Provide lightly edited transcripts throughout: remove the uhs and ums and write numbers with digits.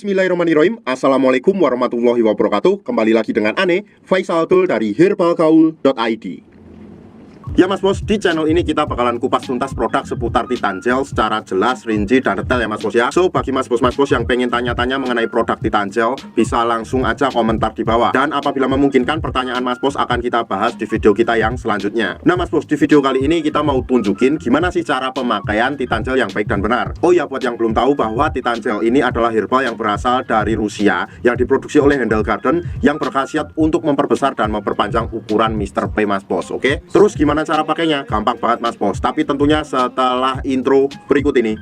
Bismillahirrahmanirrahim. Assalamualaikum warahmatullahi wabarakatuh. Kembali lagi dengan Ane, Faisal Tul dari herbalgaul.id. Ya Mas Bos, di channel ini kita bakalan kupas tuntas produk seputar Titan Gel secara jelas, rinci, dan detail ya Mas Bos ya. So, bagi Mas Bos yang pengen tanya-tanya mengenai produk Titan Gel, bisa langsung aja komentar di bawah. Dan apabila memungkinkan, pertanyaan Mas Bos akan kita bahas di video kita yang selanjutnya. Nah Mas Bos, di video kali ini kita mau tunjukin gimana sih cara pemakaian Titan Gel yang baik dan benar. Oh ya, buat yang belum tahu bahwa Titan Gel ini adalah herbal yang berasal dari Rusia, yang diproduksi oleh Handel Garden, yang berkhasiat untuk memperbesar dan memperpanjang ukuran Mr. P Mas Bos, oke? Terus gimana cara pakainya? Gampang banget Mas Bos, tapi tentunya setelah intro berikut ini.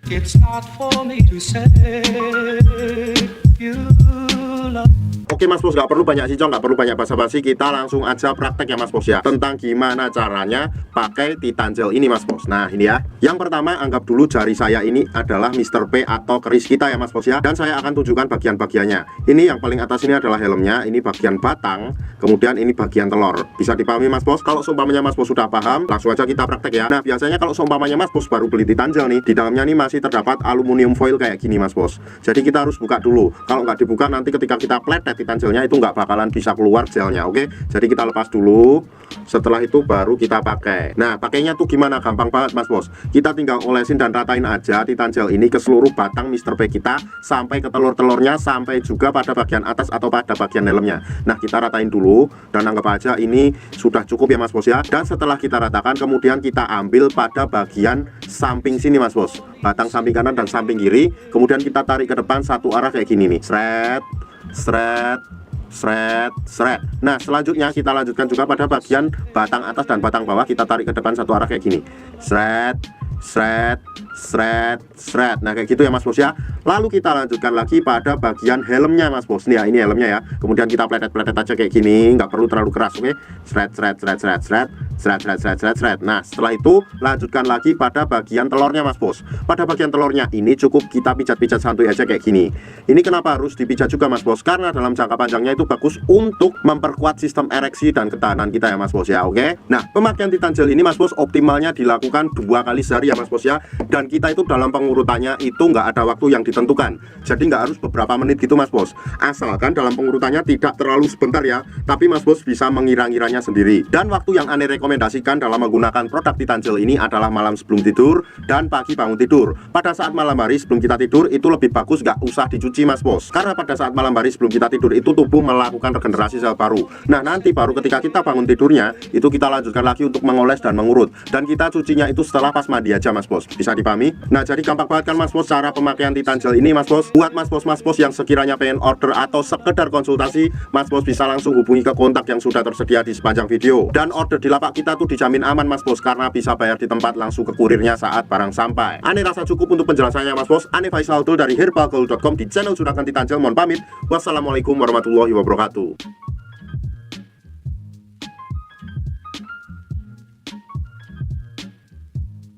It's not for me to say you love. Oke Mas Bos, nggak perlu banyak sincong, nggak perlu banyak basa-basi, kita langsung aja praktek ya Mas Bos ya, tentang gimana caranya pakai Titan Gel ini Mas Bos. Nah ini ya, yang pertama anggap dulu jari saya ini adalah Mr. P atau keris kita ya Mas Bos ya, dan saya akan tunjukkan bagian-bagiannya. Ini yang paling atas ini adalah helmnya, ini bagian batang, kemudian ini bagian telur. Bisa dipahami Mas Bos? Kalau seumpamanya Mas Bos sudah paham, langsung aja kita praktek ya. Nah biasanya kalau seumpamanya Mas Bos baru beli Titan Gel nih, di dalamnya nih masih terdapat aluminium foil kayak gini Mas Bos. Jadi kita harus buka dulu. Kalau nggak dibuka nanti ketika kita pletet Titan Gelnya itu nggak bakalan bisa keluar gelnya, oke? Jadi kita lepas dulu, setelah itu baru kita pakai. Nah pakainya tuh gimana? Gampang banget Mas Bos, kita tinggal olesin dan ratain aja Titan Gel ini ke seluruh batang Mr. P kita, sampai ke telur-telurnya, sampai juga pada bagian atas atau pada bagian helmnya. Nah kita ratain dulu, dan anggap aja ini sudah cukup ya Mas Bos ya. Dan setelah kita ratakan, kemudian kita ambil pada bagian samping sini Mas Bos, batang samping kanan dan samping kiri, kemudian kita tarik ke depan satu arah kayak gini nih, sret, sret, sret. Nah selanjutnya kita lanjutkan juga pada bagian batang atas dan batang bawah, kita tarik ke depan satu arah kayak gini, sret, sret, sret, sret. Nah kayak gitu ya Mas Bos ya. Lalu kita lanjutkan lagi pada bagian helmnya Mas Bos. Nih ya, ini helmnya ya. Kemudian kita pletet-pletet aja kayak gini, nggak perlu terlalu keras, oke? Sret, sret, sret, sret, sret, sret, sret, sret, sret, sret. Nah setelah itu lanjutkan lagi pada bagian telurnya Mas Bos. Pada bagian telurnya ini cukup kita pijat-pijat santuy aja kayak gini. Ini kenapa harus dipijat juga Mas Bos? Karena dalam jangka panjangnya itu bagus untuk memperkuat sistem ereksi dan ketahanan kita ya Mas Bos ya, oke? Nah pemakaian Titan Gel ini Mas Bos optimalnya dilakukan 2 kali sehari ya Mas Bos ya. Dan kita itu dalam pengurutannya itu nggak ada waktu yang ditentukan, jadi nggak harus beberapa menit gitu Mas Bos, asalkan dalam pengurutannya tidak terlalu sebentar ya, tapi Mas Bos bisa mengira-ngiranya sendiri. Dan waktu yang Ane rekomendasikan dalam menggunakan produk Titan Gel ini adalah malam sebelum tidur dan pagi bangun tidur. Pada saat malam hari sebelum kita tidur itu lebih bagus nggak usah dicuci Mas Bos, karena pada saat malam hari sebelum kita tidur itu tubuh melakukan regenerasi sel baru. Nah nanti baru ketika kita bangun tidurnya itu kita lanjutkan lagi untuk mengoles dan mengurut, dan kita cucinya itu setelah pas mandi aja Mas Bos. Bisa dipahami? Nah jadi gampang banget kan Mas Bos cara pemakaian Titan Gel ini Mas Bos. Buat Mas Bos yang sekiranya pengen order atau sekedar konsultasi, Mas Bos bisa langsung hubungi ke kontak yang sudah tersedia di sepanjang video. Dan order di lapak kita tuh dijamin aman Mas Bos, karena bisa bayar di tempat langsung ke kurirnya saat barang sampai. Ane rasa cukup untuk penjelasannya Mas Bos. Ane Faisal Tul dari herbalgaul.com di channel Juragan Titan Gel. Mohon pamit. Wassalamualaikum warahmatullahi wabarakatuh.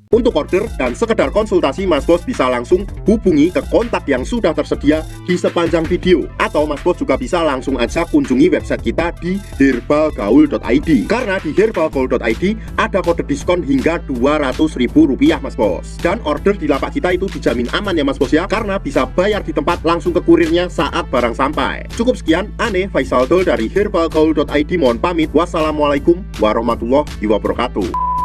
Untuk order dan sekedar konsultasi, Mas Bos bisa langsung hubungi ke kontak yang sudah tersedia di sepanjang video. Atau Mas Bos juga bisa langsung aja kunjungi website kita di herbalgaul.id. Karena di herbalgaul.id ada kode diskon hingga Rp200.000 Mas Bos. Dan order di lapak kita itu dijamin aman ya Mas Bos ya, karena bisa bayar di tempat langsung ke kurirnya saat barang sampai. Cukup sekian, Ane Faisal Tul dari herbalgaul.id mohon pamit. Wassalamualaikum warahmatullahi wabarakatuh.